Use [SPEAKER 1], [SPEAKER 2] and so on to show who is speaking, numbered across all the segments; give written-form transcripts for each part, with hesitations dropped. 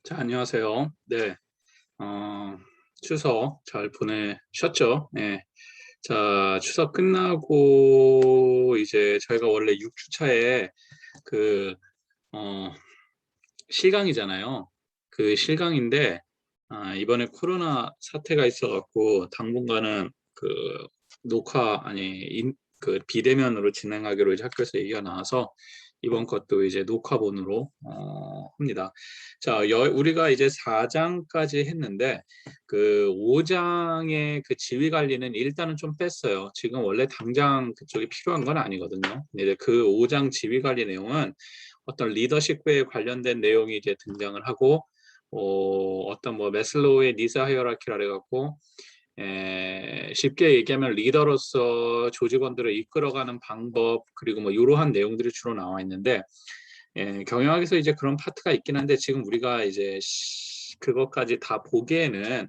[SPEAKER 1] 자, 안녕하세요. 네, 어, 추석 잘 보내셨죠? 네. 자, 추석 끝나고 이제 저희가 원래 6주차에 그, 어, 실강이잖아요. 그 실강인데, 이번에 코로나 사태가 있어갖고 당분간은 그 녹화, 그 비대면으로 진행하기로 이제 학교에서 얘기가 나와서 이번 것도 이제 녹화본으로 합니다. 자, 우리가 이제 4장까지 했는데 그 5장의 그 지휘 관리는 일단은 좀 뺐어요. 지금 원래 당장 그쪽이 필요한 건 아니거든요. 이제 그 5장 지휘 관리 내용은 어떤 리더십에 관련된 내용이 이제 등장을 하고 어떤 뭐 매슬로우의 니즈 하이어라키라 해갖고 쉽게 얘기하면 리더로서 조직원들을 이끌어가는 방법 그리고 뭐 이러한 내용들이 주로 나와 있는데 경영학에서 이제 그런 파트가 있긴 한데 지금 우리가 이제 그것까지 다 보기에는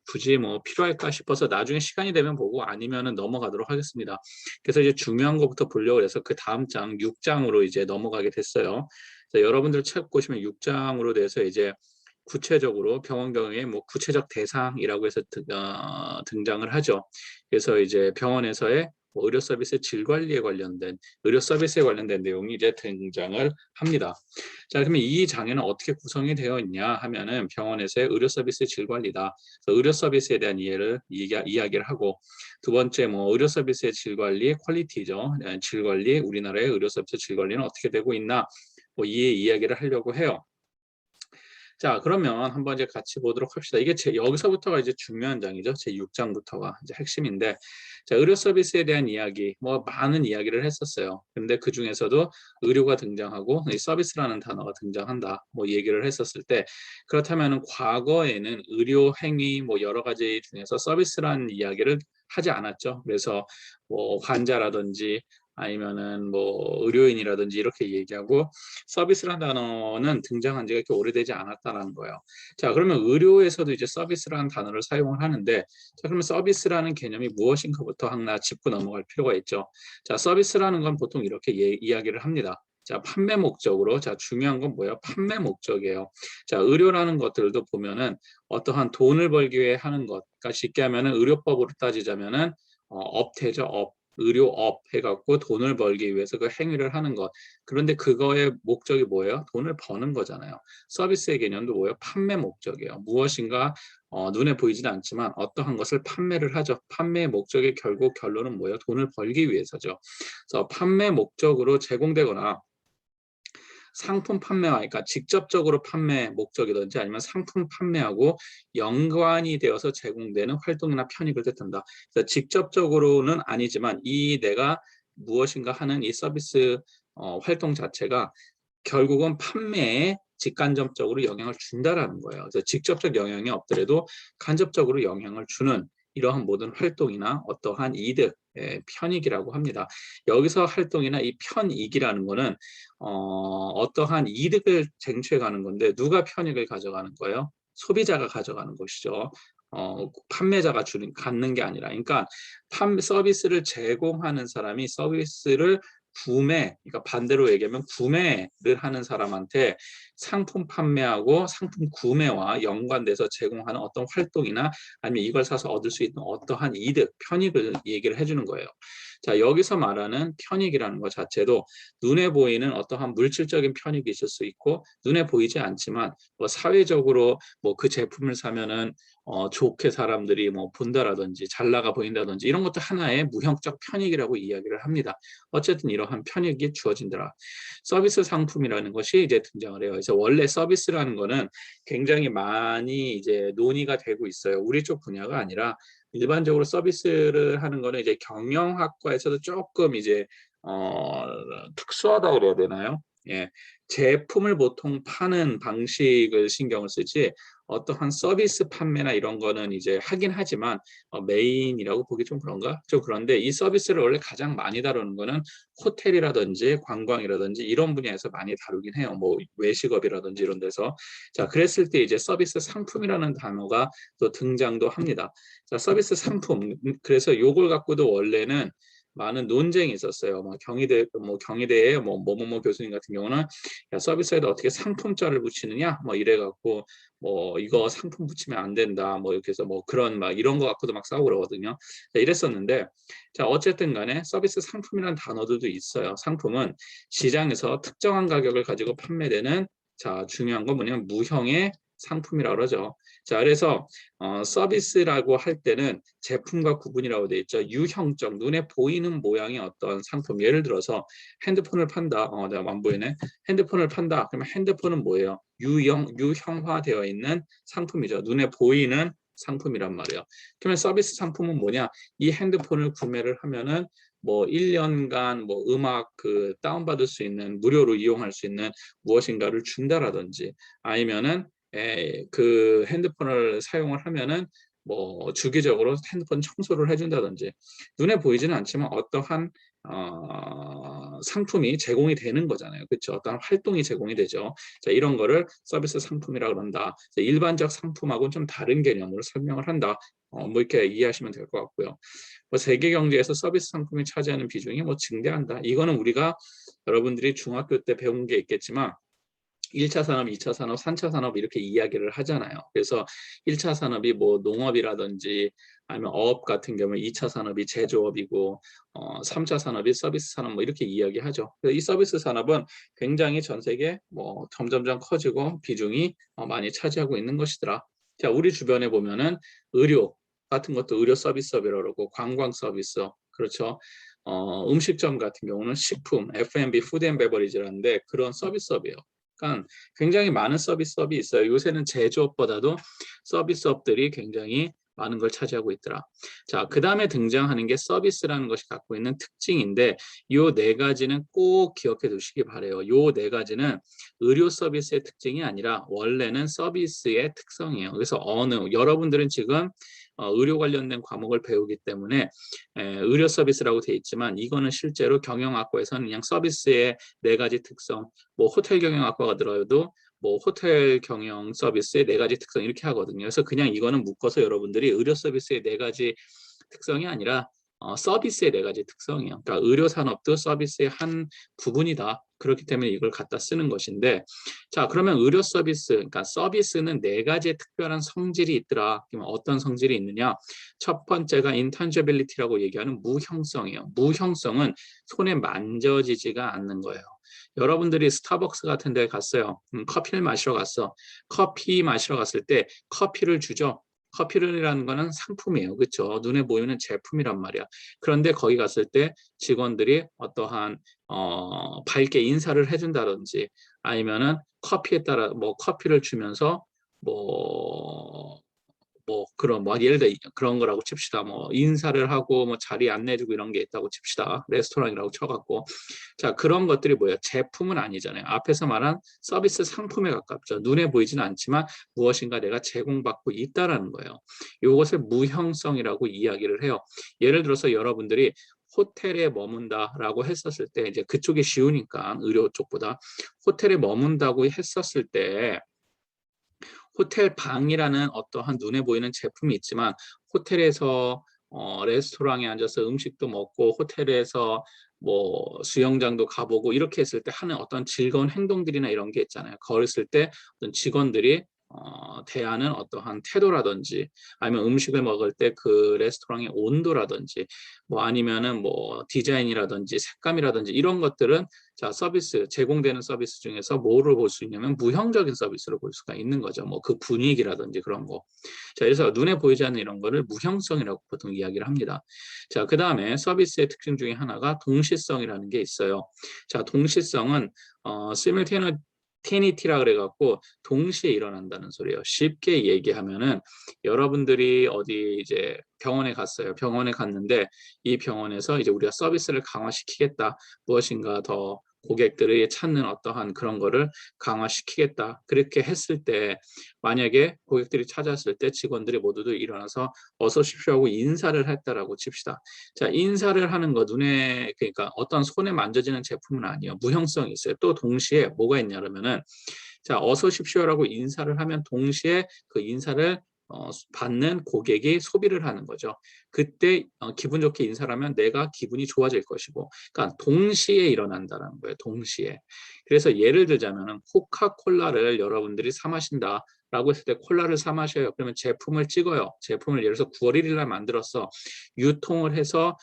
[SPEAKER 1] 굳이 뭐 필요할까 싶어서 나중에 시간이 되면 보고 아니면은 넘어가도록 하겠습니다. 그래서 이제 중요한 것부터 보려고 해서 그 다음 장 6장으로 이제 넘어가게 됐어요. 여러분들 책 보시면 6장으로 돼서 이제 구체적으로 병원 경영의 뭐 구체적 대상이라고 해서 등장을 하죠. 그래서 이제 병원에서의 뭐 의료 서비스 질 관리에 관련된 의료 서비스에 관련된 내용이 이제 등장을 합니다. 자, 그러면 이 장에는 어떻게 구성이 되어 있냐 하면은 병원에서의 의료 서비스 질 관리다. 그래서 의료 서비스에 대한 이야기를 하고 두 번째 뭐 의료 서비스의 질 관리 퀄리티죠. 질 관리 우리나라의 의료 서비스 질 관리는 어떻게 되고 있나 뭐 이 이야기를 하려고 해요. 자, 그러면 한번 이제 같이 보도록 합시다. 이게 여기서부터가 이제 중요한 장이죠. 제 6장부터가 이제 핵심인데, 자, 의료 서비스에 대한 이야기, 뭐 많은 이야기를 했었어요. 근데 그 중에서도 의료가 등장하고 이 서비스라는 단어가 등장한다. 뭐 얘기를 했었을 때, 그렇다면은 과거에는 의료 행위 뭐 여러 가지 중에서 서비스라는 이야기를 하지 않았죠. 그래서 뭐 환자라든지 아니면은 뭐 의료인이라든지 이렇게 얘기하고 서비스라는 단어는 등장한 지가 이렇게 오래되지 않았다는 거예요. 자, 그러면 의료에서도 이제 서비스라는 단어를 사용을 하는데, 자, 그러면 서비스라는 개념이 무엇인가부터 하나 짚고 넘어갈 필요가 있죠. 자, 서비스라는 건 보통 이렇게 이야기를 합니다. 자, 판매 목적으로, 자, 중요한 건 뭐예요? 판매 목적이에요. 자, 의료라는 것들도 보면은 어떠한 돈을 벌기 위해 하는 것, 그러니까 쉽게 하면은 의료법으로 따지자면은 업태죠, 업. 의료업 해갖고 돈을 벌기 위해서 그 행위를 하는 것. 그런데 그거의 목적이 뭐예요? 돈을 버는 거잖아요. 서비스의 개념도 뭐예요? 판매 목적이에요. 무엇인가 눈에 보이지는 않지만 어떠한 것을 판매를 하죠. 판매의 목적의 결국 결론은 뭐예요? 돈을 벌기 위해서죠. 그래서 판매 목적으로 제공되거나 상품 판매와 그러니까 직접적으로 판매 목적이든지 아니면 상품 판매하고 연관이 되어서 제공되는 활동이나 편익을 뜻한다. 그래서 직접적으로는 아니지만 이 내가 무엇인가 하는 이 서비스 활동 자체가 결국은 판매에 직간접적으로 영향을 준다라는 거예요. 그래서 직접적 영향이 없더라도 간접적으로 영향을 주는 이러한 모든 활동이나 어떠한 이득, 편익이라고 합니다. 여기서 활동이나 이 편익이라는 거는 어떠한 이득을 쟁취해 가는 건데 누가 편익을 가져가는 거예요? 소비자가 가져가는 것이죠. 판매자가 갖는 게 아니라, 그러니까 서비스를 제공하는 사람이 서비스를 그러니까 반대로 얘기하면 구매를 하는 사람한테 상품 판매하고 상품 구매와 연관돼서 제공하는 어떤 활동이나 아니면 이걸 사서 얻을 수 있는 어떠한 이득, 편익을 얘기를 해주는 거예요. 자, 여기서 말하는 편익이라는 것 자체도 눈에 보이는 어떠한 물질적인 편익이 있을 수 있고 눈에 보이지 않지만 뭐 사회적으로 뭐 그 제품을 사면은 좋게 사람들이 뭐 본다라든지 잘 나가 보인다든지 이런 것도 하나의 무형적 편익이라고 이야기를 합니다. 어쨌든 이러한 편익이 주어진더라. 서비스 상품이라는 것이 이제 등장을 해요. 그래서 원래 서비스라는 거는 굉장히 많이 이제 논의가 되고 있어요. 우리 쪽 분야가 아니라 일반적으로 서비스를 하는 거는 이제 경영학과에서도 조금 이제 어, 특수하다 그래야 되나요? 예, 제품을 보통 파는 방식을 신경을 쓰지 어떠한 서비스 판매나 이런 거는 이제 하긴 하지만 메인이라고 보기 좀 그런가? 좀 그런데 이 서비스를 원래 가장 많이 다루는 거는 호텔이라든지 관광이라든지 이런 분야에서 많이 다루긴 해요. 뭐 외식업이라든지 이런 데서. 자, 그랬을 때 이제 서비스 상품이라는 단어가 또 등장도 합니다. 자, 서비스 상품. 그래서 요걸 갖고도 원래는 많은 논쟁이 있었어요. 경희대의 뭐뭐뭐 교수님 같은 경우는 야, 서비스에다 어떻게 상품자를 붙이느냐 뭐 이래갖고 뭐 이거 상품 붙이면 안 된다 뭐 이렇게 해서 뭐 그런 막 이런 거 갖고도 막 싸우고 그러거든요. 자, 이랬었는데 자 어쨌든 간에 서비스 상품이라는 단어들도 있어요. 상품은 시장에서 특정한 가격을 가지고 판매되는 자 중요한 건 뭐냐면 무형의 상품이라고 그러죠. 자 그래서 서비스라고 할 때는 제품과 구분이라고 되어 있죠. 유형적, 눈에 보이는 모양의 어떤 상품. 예를 들어서 핸드폰을 판다. 내가 안 보이네. 핸드폰을 판다. 그러면 핸드폰은 뭐예요? 유형화되어 있는 상품이죠. 눈에 보이는 상품이란 말이에요. 그러면 서비스 상품은 뭐냐? 이 핸드폰을 구매를 하면은 뭐 1년간 뭐 음악 그 다운받을 수 있는 무료로 이용할 수 있는 무엇인가를 준다라든지 아니면은 그 핸드폰을 사용을 하면은 뭐 주기적으로 핸드폰 청소를 해준다든지 눈에 보이지는 않지만 어떠한 상품이 제공이 되는 거잖아요. 그렇죠? 어떤 활동이 제공이 되죠. 자, 이런 거를 서비스 상품이라 그런다. 자, 일반적 상품하고는 좀 다른 개념으로 설명을 한다. 뭐 이렇게 이해하시면 될 것 같고요. 뭐 세계 경제에서 서비스 상품이 차지하는 비중이 뭐 증대한다. 이거는 우리가 여러분들이 중학교 때 배운 게 있겠지만 1차 산업, 2차 산업, 3차 산업 이렇게 이야기를 하잖아요. 그래서 1차 산업이 뭐 농업이라든지 아니면 어업 같은 경우에 2차 산업이 제조업이고 3차 산업이 서비스 산업 뭐 이렇게 이야기하죠. 그래서 이 서비스 산업은 굉장히 전 세계 뭐 점점점 커지고 비중이 많이 차지하고 있는 것이더라. 자, 우리 주변에 보면은 의료 같은 것도 의료 서비스업이라고 그러고 관광 서비스 그렇죠. 음식점 같은 경우는 식품, F&B, 푸드 앤 베버리지라는데 그런 서비스업이에요. 그러니까 굉장히 많은 서비스업이 있어요. 요새는 제조업보다도 서비스업들이 굉장히 많은 걸 차지하고 있더라. 자, 그 다음에 등장하는 게 서비스라는 것이 갖고 있는 특징인데 요 네 가지는 꼭 기억해 두시기 바래요. 요 네 가지는 의료 서비스의 특징이 아니라 원래는 서비스의 특성이에요. 그래서 여러분들은 지금 의료 관련된 과목을 배우기 때문에 의료 서비스라고 돼 있지만 이거는 실제로 경영학과에서는 그냥 서비스의 네 가지 특성, 뭐 호텔 경영학과가 들어도 뭐 호텔 경영 서비스의 네 가지 특성 이렇게 하거든요. 그래서 그냥 이거는 묶어서 여러분들이 의료 서비스의 네 가지 특성이 아니라 서비스의 네 가지 특성이에요. 그러니까 의료 산업도 서비스의 한 부분이다. 그렇기 때문에 이걸 갖다 쓰는 것인데, 자 그러면 의료 서비스, 그러니까 서비스는 네 가지의 특별한 성질이 있더라. 그러면 어떤 성질이 있느냐? 첫 번째가 인탄저빌리티라고 얘기하는 무형성이에요. 무형성은 손에 만져지지가 않는 거예요. 여러분들이 스타벅스 같은 데 갔어요. 커피를 마시러 갔어. 커피 마시러 갔을 때 커피를 주죠. 커피를이라는 거는 상품이에요. 그렇죠? 눈에 보이는 제품이란 말이야. 그런데 거기 갔을 때 직원들이 어떠한 밝게 인사를 해준다든지 아니면은 커피에 따라 뭐 커피를 주면서 뭐 그런 뭐 예를 들어 그런 거라고 칩시다. 뭐 인사를 하고 뭐 자리 안내해주고 이런 게 있다고 칩시다. 레스토랑이라고 쳐갖고 자 그런 것들이 뭐예요? 제품은 아니잖아요. 앞에서 말한 서비스 상품에 가깝죠. 눈에 보이지는 않지만 무엇인가 내가 제공받고 있다라는 거예요. 이것을 무형성이라고 이야기를 해요. 예를 들어서 여러분들이 호텔에 머문다라고 했었을 때 이제 그쪽이 쉬우니까 의료 쪽보다 호텔에 머문다고 했었을 때 호텔 방이라는 어떠한 눈에 보이는 제품이 있지만 호텔에서 레스토랑에 앉아서 음식도 먹고 호텔에서 뭐 수영장도 가보고 이렇게 했을 때 하는 어떤 즐거운 행동들이나 이런 게 있잖아요. 그랬을 때 어떤 직원들이 대하는 어떠한 태도라든지 아니면 음식을 먹을 때 그 레스토랑의 온도라든지 뭐 아니면은 뭐 디자인이라든지 색감이라든지 이런 것들은 자 서비스 제공되는 서비스 중에서 뭐를 볼 수 있냐면 무형적인 서비스를 볼 수가 있는 거죠. 뭐 그 분위기라든지 그런 거. 자 그래서 눈에 보이지 않는 이런 거를 무형성이라고 보통 이야기를 합니다. 자 그다음에 서비스의 특징 중에 하나가 동시성이라는 게 있어요. 자 동시성은 시뮬테니티라 그래갖고 동시에 일어난다는 소리예요. 쉽게 얘기하면은 여러분들이 어디 이제 병원에 갔어요. 병원에 갔는데 이 병원에서 이제 우리가 서비스를 강화시키겠다. 무엇인가 더 고객들이 찾는 어떠한 그런 거를 강화시키겠다. 그렇게 했을 때 만약에 고객들이 찾았을 때 직원들이 모두들 일어나서 어서 오십시오 하고 인사를 했다라고 칩시다. 자, 인사를 하는 거 눈에 그러니까 어떤 손에 만져지는 제품은 아니에요. 무형성이 있어요. 또 동시에 뭐가 있냐 그러면은 자, 어서 오십시오라고 인사를 하면 동시에 그 인사를 받는 고객이 소비를 하는 거죠. 그때 기분 좋게 인사를 하면 내가 기분이 좋아질 것이고, 그러니까 동시에 일어난다는 거예요. 동시에. 그래서 예를 들자면 코카콜라를 여러분들이 사 마신다라고 했을 때 콜라를 사 마셔요. 그러면 제품을 찍어요. 제품을 예를 들어서 9월 1일 날 만들었어. 유통을 해서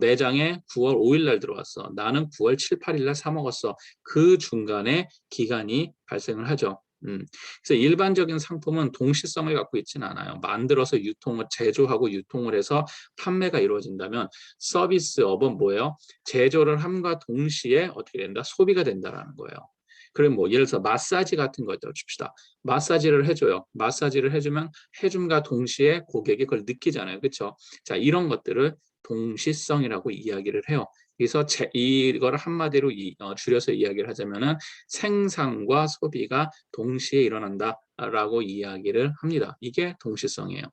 [SPEAKER 1] 매장에 9월 5일 날 들어왔어. 나는 9월 7, 8일 날 사 먹었어. 그 중간에 기간이 발생을 하죠. 그래서 일반적인 상품은 동시성을 갖고 있지는 않아요. 만들어서 유통을 제조하고 유통을 해서 판매가 이루어진다면 서비스업은 뭐예요? 제조를 함과 동시에 어떻게 된다? 소비가 된다라는 거예요. 그럼 뭐 예를 들어서 마사지 같은 거 줍시다. 마사지를 해줘요. 마사지를 해주면 해줌과 동시에 고객이 그걸 느끼잖아요. 그렇죠? 자, 이런 것들을 동시성이라고 이야기를 해요. 그래서 이걸 한마디로 줄여서 이야기를 하자면은 생산과 소비가 동시에 일어난다라고 이야기를 합니다. 이게 동시성이에요.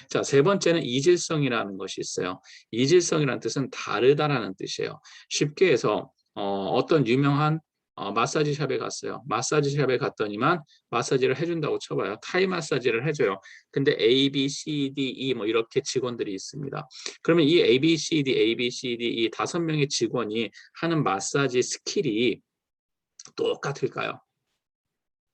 [SPEAKER 1] 자, 세 번째는 이질성이라는 것이 있어요. 이질성이라는 뜻은 다르다라는 뜻이에요. 쉽게 해서 어떤 유명한 마사지 샵에 갔어요. 마사지 샵에 갔더니만 마사지를 해준다고 쳐봐요. 타이 마사지를 해줘요. 근데 A, B, C, D, E 뭐 이렇게 직원들이 있습니다. 그러면 이 A, B, C, D, A, B, C, D, E 5명의 직원이 하는 마사지 스킬이 똑같을까요?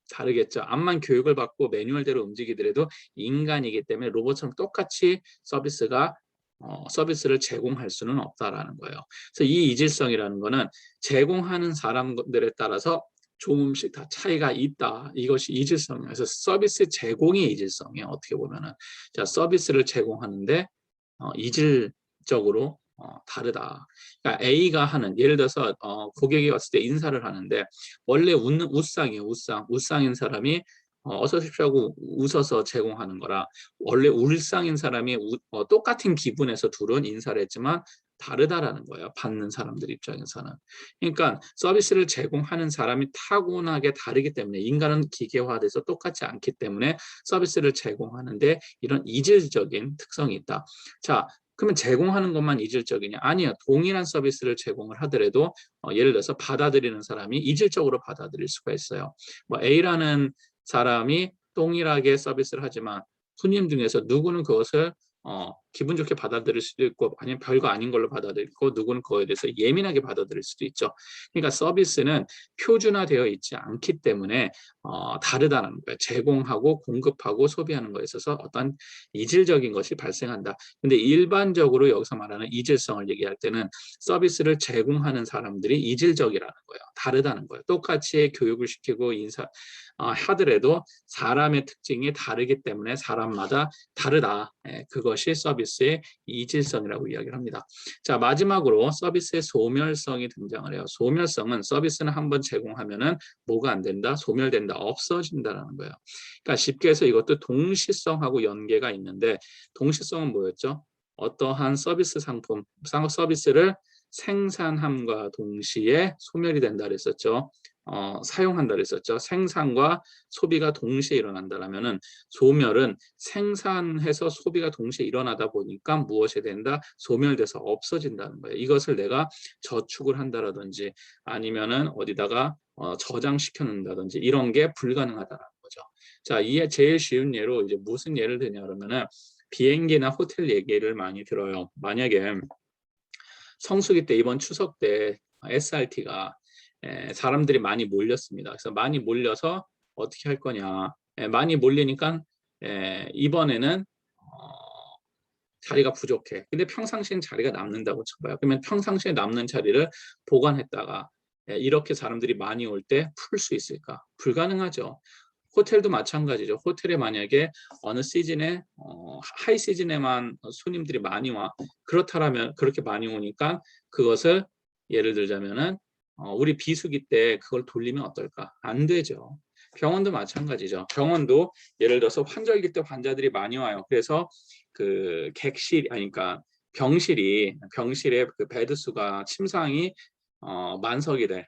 [SPEAKER 1] 다르겠죠. 암만 교육을 받고 매뉴얼대로 움직이더라도 인간이기 때문에 로봇처럼 똑같이 서비스를 제공할 수는 없다라는 거예요. 그래서 이 이질성이라는 거는 제공하는 사람들에 따라서 조금씩 다 차이가 있다. 이것이 이질성이에요. 그래서 서비스 제공이 이질성이에요. 어떻게 보면은. 자, 서비스를 제공하는데 이질적으로 다르다. 그러니까 A가 하는, 예를 들어서 고객이 왔을 때 인사를 하는데 원래 웃는 웃상이에요. 웃상인 사람이 어서 오십시오 하고 웃어서 제공하는 거라, 원래 울상인 사람이 똑같은 기분에서 둘은 인사를 했지만 다르다라는 거예요. 받는 사람들 입장에서는. 그러니까 서비스를 제공하는 사람이 타고나게 다르기 때문에, 인간은 기계화돼서 똑같지 않기 때문에 서비스를 제공하는데 이런 이질적인 특성이 있다. 자, 그러면 제공하는 것만 이질적이냐? 아니요. 동일한 서비스를 제공을 하더라도 예를 들어서 받아들이는 사람이 이질적으로 받아들일 수가 있어요. 뭐 A라는 사람이 동일하게 서비스를 하지만 손님 중에서 누구는 그것을 기분 좋게 받아들일 수도 있고 아니면 별거 아닌 걸로 받아들이고, 누구는 그거에 대해서 예민하게 받아들일 수도 있죠. 그러니까 서비스는 표준화되어 있지 않기 때문에 다르다는 거예요. 제공하고 공급하고 소비하는 것에 있어서 어떤 이질적인 것이 발생한다. 근데 일반적으로 여기서 말하는 이질성을 얘기할 때는 서비스를 제공하는 사람들이 이질적이라는 거예요. 다르다는 거예요. 똑같이 교육을 시키고 하더라도 사람의 특징이 다르기 때문에 사람마다 다르다. 그것이 서비스의 이질성이라고 이야기를 합니다. 자, 마지막으로 서비스의 소멸성이 등장을 해요. 소멸성은 서비스는 한번 제공하면은 뭐가 안 된다? 소멸된다. 없어진다라는 거예요. 그러니까 쉽게 해서 이것도 동시성하고 연계가 있는데, 동시성은 뭐였죠? 어떠한 서비스 상품, 서비스를 생산함과 동시에 소멸이 된다 그랬었죠. 사용한다 그랬었죠. 생산과 소비가 동시에 일어난다라면은 소멸은 생산해서 소비가 동시에 일어나다 보니까 무엇이 된다? 소멸돼서 없어진다는 거예요. 이것을 내가 저축을 한다라든지 아니면은 어디다가 저장시켜 놓는다든지 이런 게 불가능하다라는 거죠. 자, 이게 제일 쉬운 예로 이제 무슨 예를 드냐 그러면은 비행기나 호텔 얘기를 많이 들어요. 만약에 성수기 때 이번 추석 때 SRT가 사람들이 많이 몰렸습니다. 그래서 많이 몰려서 어떻게 할 거냐. 많이 몰리니까 이번에는 자리가 부족해. 근데 평상시엔 자리가 남는다고 쳐봐요. 그러면 평상시에 남는 자리를 보관했다가 이렇게 사람들이 많이 올 때 풀 수 있을까? 불가능하죠. 호텔도 마찬가지죠. 호텔에 만약에 어느 시즌에 하이 시즌에만 손님들이 많이 와. 그렇다면 그렇게 많이 오니까 그것을 예를 들자면은 우리 비수기 때 그걸 돌리면 어떨까? 안 되죠. 병원도 마찬가지죠. 병원도 예를 들어서 환절기 때 환자들이 많이 와요. 그래서 그 그러니까 병실의 그 베드 수가 침상이 만석이 돼.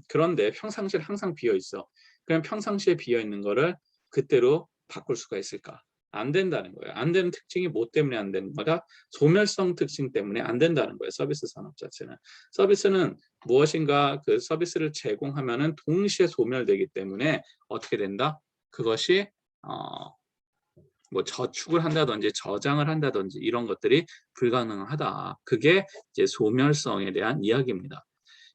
[SPEAKER 1] 그런데 평상시에 항상 비어 있어. 그럼 평상시에 비어 있는 거를 그때로 바꿀 수가 있을까? 안 된다는 거예요. 안 되는 특징이 뭐 때문에 안 되는 거다? 소멸성 특징 때문에 안 된다는 거예요. 서비스 산업 자체는. 서비스는 무엇인가 그 서비스를 제공하면은 동시에 소멸되기 때문에 어떻게 된다? 그것이 뭐 저축을 한다든지 저장을 한다든지 이런 것들이 불가능하다. 그게 이제 소멸성에 대한 이야기입니다.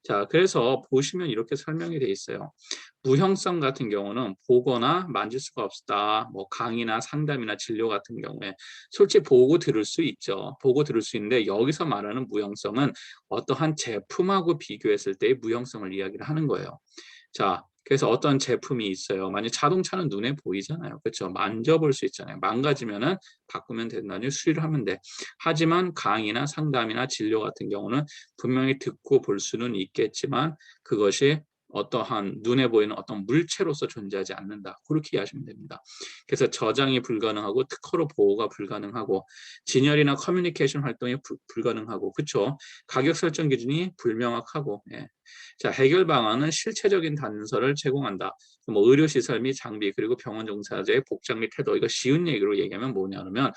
[SPEAKER 1] 자, 그래서 보시면 이렇게 설명이 돼 있어요. 무형성 같은 경우는 보거나 만질 수가 없다. 뭐 강의나 상담이나 진료 같은 경우에 솔직히 보고 들을 수 있죠. 보고 들을 수 있는데 여기서 말하는 무형성은 어떠한 제품하고 비교했을 때의 무형성을 이야기를 하는 거예요. 자, 그래서 어떤 제품이 있어요. 만약 자동차는 눈에 보이잖아요. 그렇죠? 만져볼 수 있잖아요. 망가지면은 바꾸면 된다니 수리를 하면 돼. 하지만 강의나 상담이나 진료 같은 경우는 분명히 듣고 볼 수는 있겠지만 그것이 어떠한 눈에 보이는 어떤 물체로서 존재하지 않는다. 그렇게 이해하시면 됩니다. 그래서 저장이 불가능하고 특허로 보호가 불가능하고 진열이나 커뮤니케이션 활동이 불가능하고 그렇죠? 가격 설정 기준이 불명확하고 예. 자, 해결 방안은 실체적인 단서를 제공한다. 뭐 의료시설 및 장비 그리고 병원 종사자의 복장 및 태도 이거 쉬운 얘기로 얘기하면 뭐냐면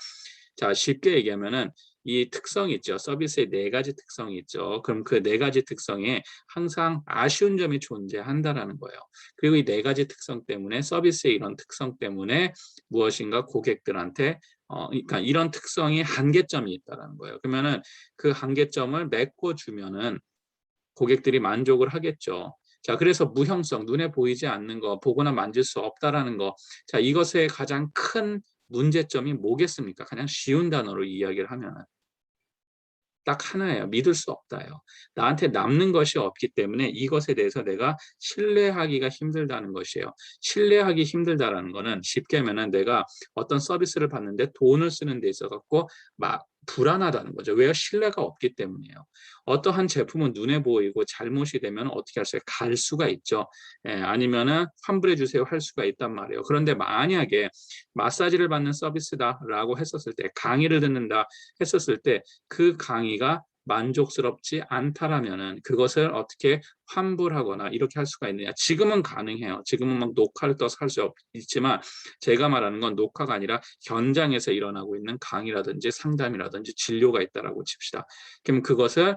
[SPEAKER 1] 자 쉽게 얘기하면은 이 특성이 있죠. 서비스의 네 가지 특성이 있죠. 그럼 그 네 가지 특성에 항상 아쉬운 점이 존재한다라는 거예요. 그리고 이 네 가지 특성 때문에 서비스의 이런 특성 때문에 무엇인가 고객들한테 그러니까 이런 특성이 한계점이 있다라는 거예요. 그러면은 그 한계점을 메꿔주면은 고객들이 만족을 하겠죠. 자, 그래서 무형성, 눈에 보이지 않는 거, 보거나 만질 수 없다라는 거. 자, 이것의 가장 큰 문제점이 뭐겠습니까? 가장 쉬운 단어로 이야기를 하면은. 딱 하나예요. 믿을 수 없다예요. 나한테 남는 것이 없기 때문에 이것에 대해서 내가 신뢰하기가 힘들다는 것이에요. 신뢰하기 힘들다라는 거는 쉽게 하면은 내가 어떤 서비스를 받는데 돈을 쓰는 데 있어 갖고 막 불안하다는 거죠. 왜요? 신뢰가 없기 때문이에요. 어떠한 제품은 눈에 보이고 잘못이 되면 어떻게 할 수 있어요? 갈 수가 있죠. 예, 아니면은 환불해 주세요 할 수가 있단 말이에요. 그런데 만약에 마사지를 받는 서비스다라고 했었을 때 강의를 듣는다 했었을 때 그 강의가 만족스럽지 않다라면은 그것을 어떻게 환불하거나 이렇게 할 수가 있느냐. 지금은 가능해요. 지금은 막 녹화를 떠서 할 수 있지만 제가 말하는 건 녹화가 아니라 현장에서 일어나고 있는 강의라든지 상담이라든지 진료가 있다라고 칩시다. 그럼 그것을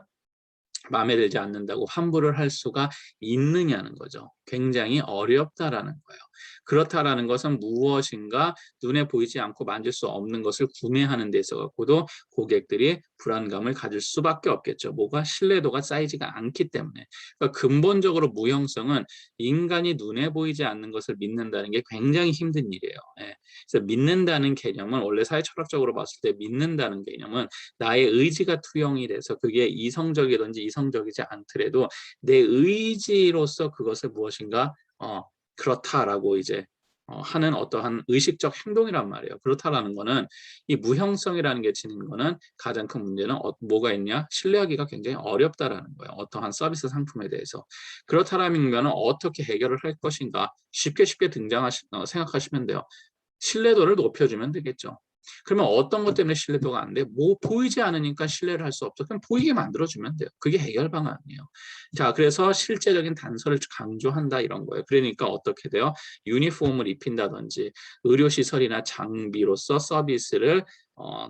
[SPEAKER 1] 마음에 들지 않는다고 환불을 할 수가 있느냐는 거죠. 굉장히 어렵다라는 거예요. 그렇다라는 것은 무엇인가 눈에 보이지 않고 만질 수 없는 것을 구매하는 데 있어 갖고도 고객들이 불안감을 가질 수밖에 없겠죠. 뭐가 신뢰도가 쌓이지가 않기 때문에. 그러니까 근본적으로 무형성은 인간이 눈에 보이지 않는 것을 믿는다는 게 굉장히 힘든 일이에요. 예. 그래서 믿는다는 개념은 원래 사회 철학적으로 봤을 때 믿는다는 개념은 나의 의지가 투영이 돼서 그게 이성적이든지 이성적이지 않더라도 내 의지로서 그것을 무엇인가 그렇다라고 이제 하는 어떠한 의식적 행동이란 말이에요. 그렇다라는 거는 이 무형성이라는 게 지닌 거는 가장 큰 문제는 뭐가 있냐? 신뢰하기가 굉장히 어렵다라는 거예요. 어떠한 서비스 상품에 대해서. 그렇다라는 거는 어떻게 해결을 할 것인가? 쉽게 생각하시면 돼요. 신뢰도를 높여주면 되겠죠. 그러면 어떤 것 때문에 신뢰도가 안 돼? 뭐 보이지 않으니까 신뢰를 할 수 없어. 그럼 보이게 만들어주면 돼요. 그게 해결 방안이에요. 자, 그래서 실제적인 단서를 강조한다 이런 거예요. 그러니까 어떻게 돼요? 유니폼을 입힌다든지 의료시설이나 장비로서 서비스를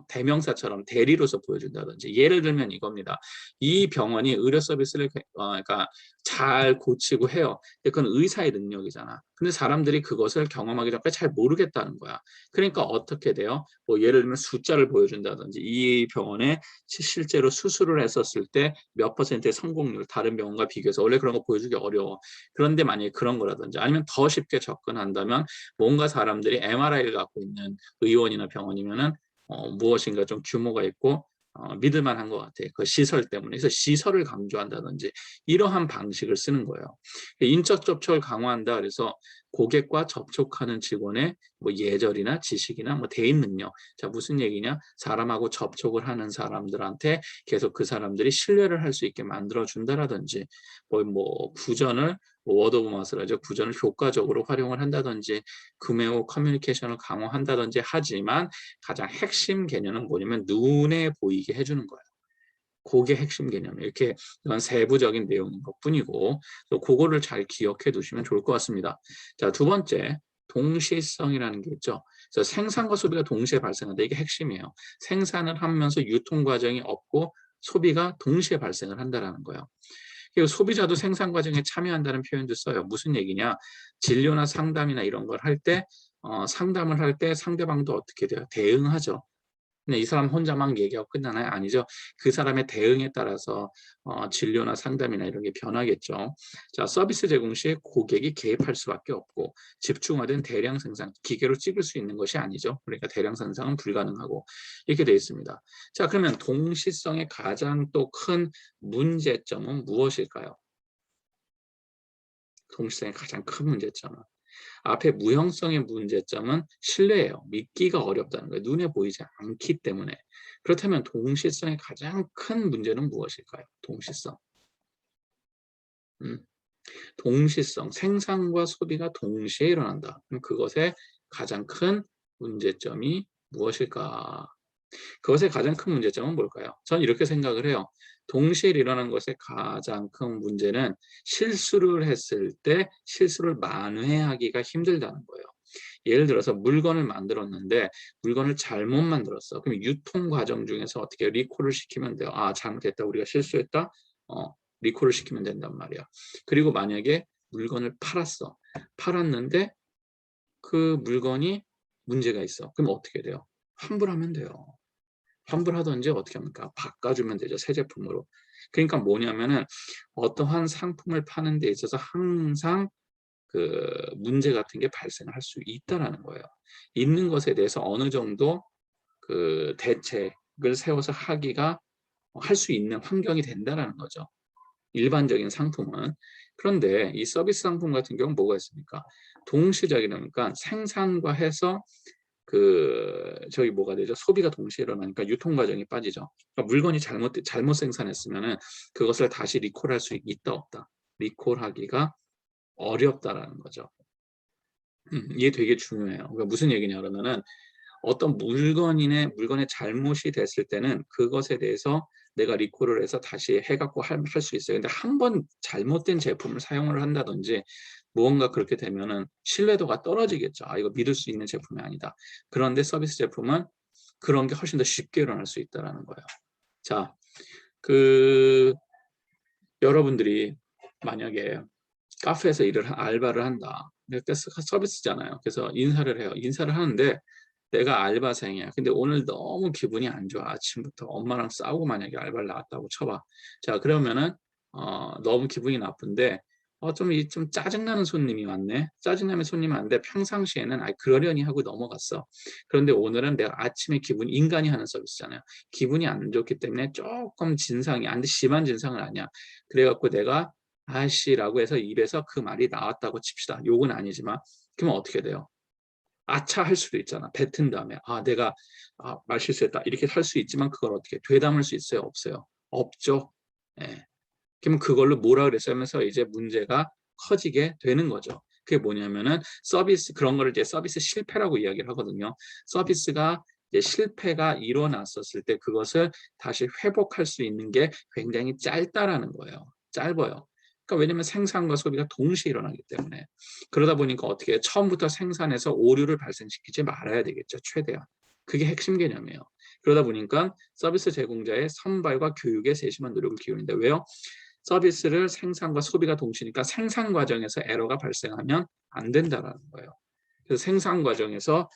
[SPEAKER 1] 대명사처럼 대리로서 보여준다든지 예를 들면 이겁니다. 이 병원이 의료 서비스를 그러니까 잘 고치고 해요. 그건 의사의 능력이잖아. 근데 사람들이 그것을 경험하기 전까지 잘 모르겠다는 거야. 그러니까 어떻게 돼요? 뭐 예를 들면 숫자를 보여준다든지 이 병원에 실제로 수술을 했었을 때 몇 퍼센트의 성공률 다른 병원과 비교해서 원래 그런 거 보여주기 어려워. 그런데 만약에 그런 거라든지 아니면 더 쉽게 접근한다면 뭔가 사람들이 MRI를 갖고 있는 의원이나 병원이면은 무엇인가 좀 규모가 있고 믿을 만한 것 같아. 그 시설 때문에. 그래서 시설을 강조한다든지 이러한 방식을 쓰는 거예요. 인적 접촉을 강화한다. 그래서 고객과 접촉하는 직원의 뭐 예절이나 지식이나 뭐 대인 능력. 자, 무슨 얘기냐? 사람하고 접촉을 하는 사람들한테 계속 그 사람들이 신뢰를 할 수 있게 만들어 준다라든지 뭐 구전을 워드 오브 마우스라 하죠. 구전을 효과적으로 활용을 한다든지 구매 후 커뮤니케이션을 강화한다든지 하지만 가장 핵심 개념은 뭐냐면 눈에 보이게 해주는 거예요. 그게 핵심 개념이에요. 이렇게 이건 세부적인 내용인 것뿐이고 또 그거를 잘 기억해 두시면 좋을 것 같습니다. 자, 두 번째 동시성이라는 게 있죠. 그래서 생산과 소비가 동시에 발생한다. 이게 핵심이에요. 생산을 하면서 유통 과정이 없고 소비가 동시에 발생을 한다라는 거예요. 그리고 소비자도 생산 과정에 참여한다는 표현도 써요. 무슨 얘기냐? 진료나 상담이나 이런 걸 할 때 상담을 할 때 상대방도 어떻게 돼요? 대응하죠. 근데 이 사람 혼자 막 얘기하고 끝나나요? 아니죠. 그 사람의 대응에 따라서 진료나 상담이나 이런 게 변하겠죠. 자, 서비스 제공 시 고객이 개입할 수밖에 없고 집중화된 대량 생산, 기계로 찍을 수 있는 것이 아니죠. 그러니까 대량 생산은 불가능하고 이렇게 되어 있습니다. 자, 그러면 동시성의 가장 또 큰 문제점은 무엇일까요? 동시성의 가장 큰 문제점은 앞에 무형성의 문제점은 신뢰예요. 믿기가 어렵다는 거예요. 눈에 보이지 않기 때문에. 그렇다면 동시성의 가장 큰 문제는 무엇일까요? 동시성. 동시성, 생산과 소비가 동시에 일어난다. 그럼 그것의 가장 큰 문제점이 무엇일까? 그것의 가장 큰 문제점은 뭘까요? 저는 이렇게 생각을 해요. 동시에 일어난 것의 가장 큰 문제는 실수를 했을 때 실수를 만회하기가 힘들다는 거예요. 예를 들어서 물건을 만들었는데 물건을 잘못 만들었어. 그럼 유통 과정 중에서 어떻게 리콜을 시키면 돼요. 아, 잘못했다. 우리가 실수했다. 리콜을 시키면 된단 말이야. 그리고 만약에 물건을 팔았어. 팔았는데 그 물건이 문제가 있어. 그럼 어떻게 돼요? 환불하면 돼요. 환불하든지 어떻게 합니까? 바꿔주면 되죠. 새 제품으로. 그러니까 뭐냐면은 어떠한 상품을 파는 데 있어서 항상 그 문제 같은 게 발생할 수 있다라는 거예요. 있는 것에 대해서 어느 정도 그 대책을 세워서 하기가 할 수 있는 환경이 된다라는 거죠. 일반적인 상품은. 그런데 이 서비스 상품 같은 경우는 뭐가 있습니까? 동시적이니까 생산과 해서 저기 뭐가 되죠? 소비가 동시에 일어나니까 유통 과정이 빠지죠. 그러니까 물건이 잘못 생산했으면은 그것을 다시 리콜할 수 있다 없다. 리콜하기가 어렵다라는 거죠. 이게 되게 중요해요. 그러니까 무슨 얘기냐 그러면은 어떤 물건의 잘못이 됐을 때는 그것에 대해서 내가 리콜을 해서 다시 해갖고 할 수 있어요. 근데 한 번 잘못된 제품을 사용을 한다든지 무언가 그렇게 되면은 신뢰도가 떨어지겠죠. 아, 이거 믿을 수 있는 제품이 아니다. 그런데 서비스 제품은 그런 게 훨씬 더 쉽게 일어날 수 있다라는 거예요. 자, 그 여러분들이 만약에 카페에서 알바를 한다. 근데 서비스잖아요. 그래서 인사를 해요. 인사를 하는데 내가 알바생이야. 근데 오늘 너무 기분이 안 좋아. 아침부터 엄마랑 싸우고 만약에 알바를 나왔다고 쳐봐. 자, 그러면은 너무 기분이 나쁜데 좀 짜증나는 손님이 왔네. 짜증나는 손님이 왔는데 평상시에는 그러려니 하고 넘어갔어. 그런데 오늘은 내가 아침에 인간이 하는 서비스잖아요. 기분이 안 좋기 때문에 조금 진상이 안 돼. 심한 진상은 아니야. 그래갖고 내가 아씨라고 해서 입에서 그 말이 나왔다고 칩시다. 욕은 아니지만 그러면 어떻게 돼요? 아차 할 수도 있잖아. 뱉은 다음에 내가 말 실수했다 이렇게 할 수 있지만 그걸 어떻게 되담을 수 있어요? 없어요? 없죠. 예. 그러면 그걸로 뭐라 그랬어요 하면서 이제 문제가 커지게 되는 거죠. 그게 뭐냐면은 그런 거를 이제 서비스 실패라고 이야기를 하거든요. 서비스가 이제 실패가 일어났었을 때 그것을 다시 회복할 수 있는 게 굉장히 짧다라는 거예요. 짧아요. 그러니까 왜냐면 생산과 소비가 동시에 일어나기 때문에. 그러다 보니까 어떻게 해요? 처음부터 생산해서 오류를 발생시키지 말아야 되겠죠. 최대한. 그게 핵심 개념이에요. 그러다 보니까 서비스 제공자의 선발과 교육에 세심한 노력을 기울인다. 왜요? 서비스를 생산과 소비가 동시니까 생산 과정에서 에러가 발생하면 안 된다라는 거예요. 그래서 생산 과정에서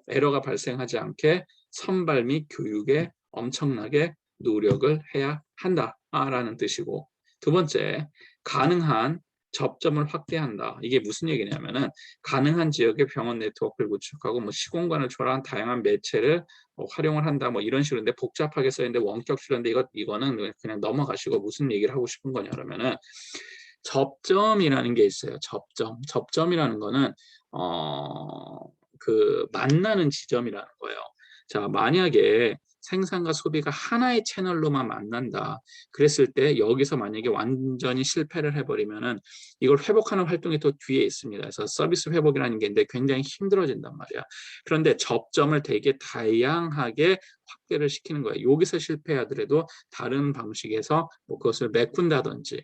[SPEAKER 1] 에러가 발생하지 않게 선발 및 교육에 엄청나게 노력을 해야 한다라는 뜻이고, 두 번째, 가능한 접점을 확대한다. 이게 무슨 얘기냐면은 가능한 지역의 병원 네트워크를 구축하고 시공간을 초월한 다양한 매체를 활용을 한다. 이런 식으로. 근데 복잡하게 써 있는데 원격식인데 이거는 그냥 넘어가시고 무슨 얘기를 하고 싶은 거냐 그러면은 접점이라는 게 있어요. 접점이라는 거는 만나는 지점이라는 거예요. 자, 만약에 생산과 소비가 하나의 채널로만 만난다. 그랬을 때 여기서 만약에 완전히 실패를 해버리면은 이걸 회복하는 활동이 또 뒤에 있습니다. 그래서 서비스 회복이라는 게 있는데 굉장히 힘들어진단 말이야. 그런데 접점을 되게 다양하게 확대를 시키는 거예요. 여기서 실패하더라도 다른 방식에서 그것을 메꾼다든지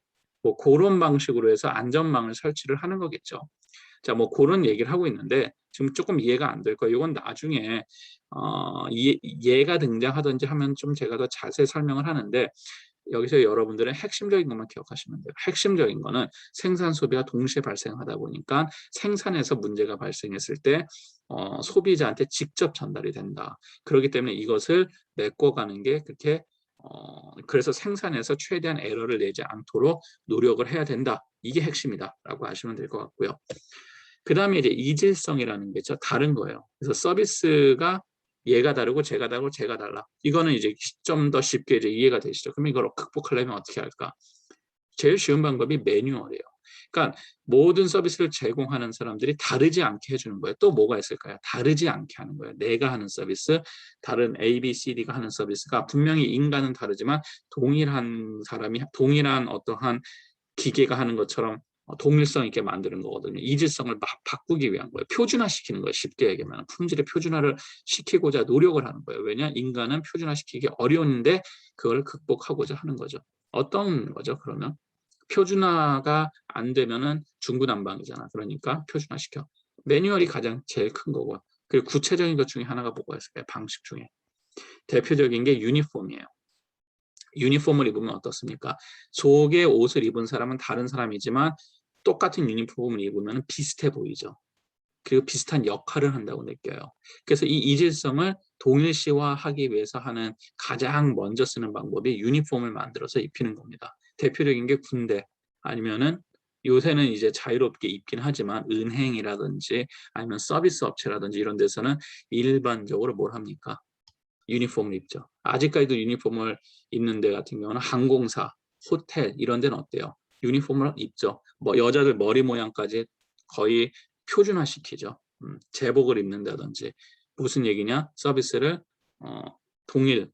[SPEAKER 1] 그런 방식으로 해서 안전망을 설치를 하는 거겠죠. 자, 그런 얘기를 하고 있는데 지금 조금 이해가 안 될 거예요. 이건 나중에 얘가 등장하든지 하면 좀 제가 더 자세히 설명을 하는데 여기서 여러분들은 핵심적인 것만 기억하시면 돼요. 핵심적인 거는 생산 소비가 동시에 발생하다 보니까 생산에서 문제가 발생했을 때 소비자한테 직접 전달이 된다. 그렇기 때문에 이것을 메꿔가는 게 그렇게 그래서 생산에서 최대한 에러를 내지 않도록 노력을 해야 된다. 이게 핵심이다라고 하시면 될 것 같고요. 그 다음에 이제 이질성이라는 게 다른 거예요. 그래서 서비스가 얘가 다르고 쟤가 다르고 쟤가 달라. 이거는 이제 좀 더 쉽게 이제 이해가 되시죠. 그럼 이걸 극복하려면 어떻게 할까? 제일 쉬운 방법이 매뉴얼이에요. 그러니까 모든 서비스를 제공하는 사람들이 다르지 않게 해주는 거예요. 또 뭐가 있을까요? 다르지 않게 하는 거예요. 내가 하는 서비스, 다른 A, B, C, D가 하는 서비스가 분명히 인간은 다르지만 동일한 사람이 동일한 어떠한 기계가 하는 것처럼 동일성 있게 만드는 거거든요. 이질성을 막 바꾸기 위한 거예요. 표준화시키는 거예요. 쉽게 얘기하면 품질의 표준화를 시키고자 노력을 하는 거예요. 왜냐? 인간은 표준화시키기 어려운데 그걸 극복하고자 하는 거죠. 어떤 거죠? 그러면 표준화가 안 되면은 중구난방이잖아. 그러니까 표준화시켜. 매뉴얼이 가장 제일 큰 거고. 그리고 구체적인 것 중에 하나가 뭐가 있을까요? 방식 중에 대표적인 게 유니폼이에요. 유니폼을 입으면 어떻습니까? 속의 옷을 입은 사람은 다른 사람이지만 똑같은 유니폼을 입으면 비슷해 보이죠. 그리고 비슷한 역할을 한다고 느껴요. 그래서 이 이질성을 동일시화하기 위해서 하는 가장 먼저 쓰는 방법이 유니폼을 만들어서 입히는 겁니다. 대표적인 게 군대 아니면은 요새는 이제 자유롭게 입긴 하지만 은행이라든지 아니면 서비스 업체라든지 이런 데서는 일반적으로 뭘 합니까? 유니폼을 입죠. 아직까지도 유니폼을 입는 데 같은 경우는 항공사, 호텔 이런 데는 어때요? 유니폼을 입죠. 뭐 여자들 머리 모양까지 거의 표준화시키죠. 제복을 입는다든지 무슨 얘기냐? 서비스를 동일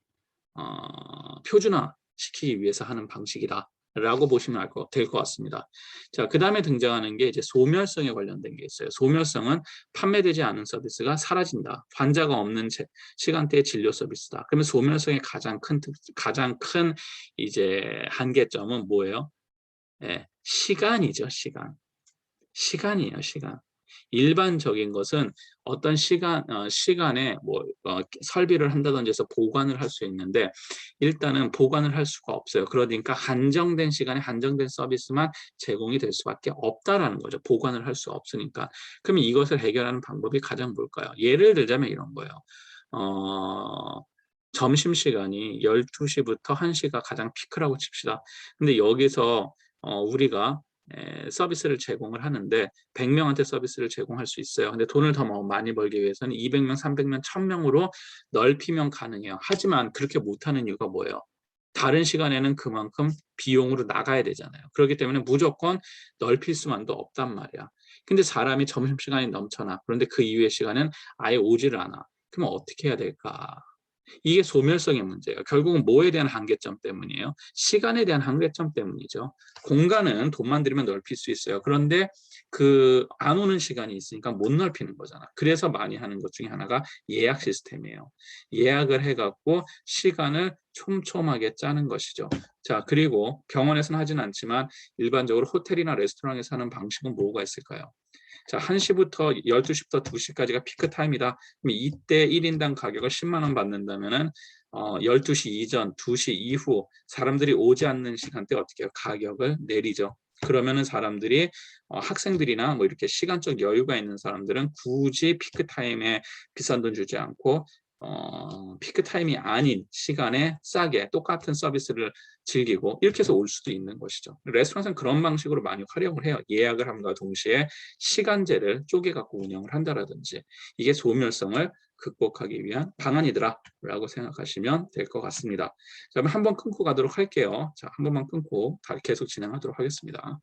[SPEAKER 1] 표준화시키기 위해서 하는 방식이다. 라고 보시면 될 것 같습니다. 자, 그 다음에 등장하는 게 이제 소멸성에 관련된 게 있어요. 소멸성은 판매되지 않은 서비스가 사라진다. 환자가 없는 시간대의 진료 서비스다. 그러면 소멸성의 가장 큰 이제 한계점은 뭐예요? 예, 시간이죠, 시간. 시간이에요, 시간. 일반적인 것은 어떤 시간에 설비를 한다든지 해서 보관을 할 수 있는데 일단은 보관을 할 수가 없어요. 그러니까 한정된 시간에 한정된 서비스만 제공이 될 수밖에 없다라는 거죠. 보관을 할 수 없으니까. 그러면 이것을 해결하는 방법이 가장 뭘까요? 예를 들자면 이런 거예요. 점심시간이 12시부터 1시가 가장 피크라고 칩시다. 근데 여기서 우리가 서비스를 제공을 하는데 100명한테 서비스를 제공할 수 있어요. 근데 돈을 더 많이 벌기 위해서는 200명, 300명, 1000명으로 넓히면 가능해요. 하지만 그렇게 못하는 이유가 뭐예요? 다른 시간에는 그만큼 비용으로 나가야 되잖아요. 그렇기 때문에 무조건 넓힐 수만도 없단 말이야. 근데 사람이 점심시간이 넘쳐나. 그런데 그 이후의 시간은 아예 오지를 않아. 그러면 어떻게 해야 될까? 이게 소멸성의 문제예요. 결국은 뭐에 대한 한계점 때문이에요? 시간에 대한 한계점 때문이죠. 공간은 돈만 들이면 넓힐 수 있어요. 그런데 그 안 오는 시간이 있으니까 못 넓히는 거잖아. 그래서 많이 하는 것 중에 하나가 예약 시스템이에요. 예약을 해갖고 시간을 촘촘하게 짜는 것이죠. 자, 그리고 병원에서는 하진 않지만 일반적으로 호텔이나 레스토랑에서 하는 방식은 뭐가 있을까요? 자, 1시부터 12시부터 2시까지가 피크 타임이다. 그럼 이때 1인당 가격을 10만 원 받는다면은 12시 이전, 2시 이후 사람들이 오지 않는 시간대 어떻게 해요? 가격을 내리죠. 그러면은 사람들이 학생들이나 뭐 이렇게 시간적 여유가 있는 사람들은 굳이 피크 타임에 비싼 돈 주지 않고 피크 타임이 아닌 시간에 싸게 똑같은 서비스를 즐기고 이렇게 해서 올 수도 있는 것이죠. 레스토랑은 그런 방식으로 많이 활용을 해요. 예약을 함과 동시에 시간제를 쪼개 갖고 운영을 한다라든지 이게 소멸성을 극복하기 위한 방안이더라라고 생각하시면 될 것 같습니다. 자, 그럼 한번 끊고 가도록 할게요. 자, 한 번만 끊고 계속 진행하도록 하겠습니다.